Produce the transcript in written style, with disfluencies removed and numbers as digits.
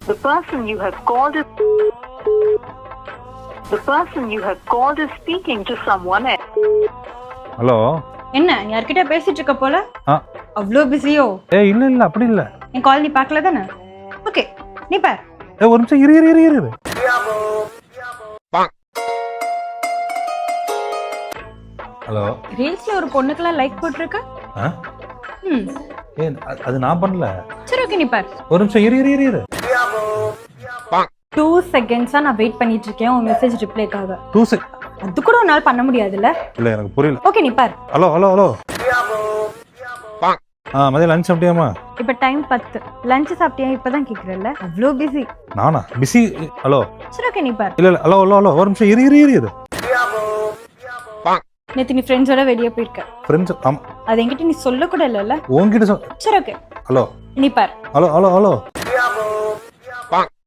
The person you have called is speaking to someone else. Hello என்ன யார்கிட்ட பேசிட்டு இருக்க போல? அவ்வளோ பிஸியோ? இல்ல அப்படி இல்ல. என் கால் நீ பார்க்கல தானே? ஓகே நீ பார். ஒரு நிமிஷம் இரு. ஹலோ ரீல்ஸ்ல ஒரு பொண்ணுக்குலாம் லைக் போட்டுருக்க? அது நான் பண்ணல. சரி ஓகே நீ பார். ஒரு நிமிஷம் இரு. 2 செகண்ட்ஸா நான் வெயிட் பண்ணிட்டு இருக்கேன் உன் மெசேஜ் ரிப்ளைக்காக. 2 செகண்ட் அது கூட உன்னால பண்ண முடியாதுல்ல? இல்ல எனக்கு புரியல. ஓகே நீ பார். ஹலோ மதியம் லஞ்ச் சாப்பிட்டியாமா? இப்ப டைம் 10. லஞ்ச் சாப்பிட்டியா இப்பதான் கேக்குறல்ல? அவ்வளோ பிஸி. நானா பிஸி? ஹலோ சரி ஓகே நீ பார். இல்ல ஹலோ ஒரு நிமிஷம் இரு. நேத்து நீ ஃப்ரெண்ட்ஸோட வெளியே போயிருக்க. ஃப்ரெண்ட்ஸ்? ஆமா. அது என்கிட்ட நீ சொல்ல கூட இல்லல்ல? உன்கிட்ட சரி ஓகே ஹலோ நீ பார். ஹலோ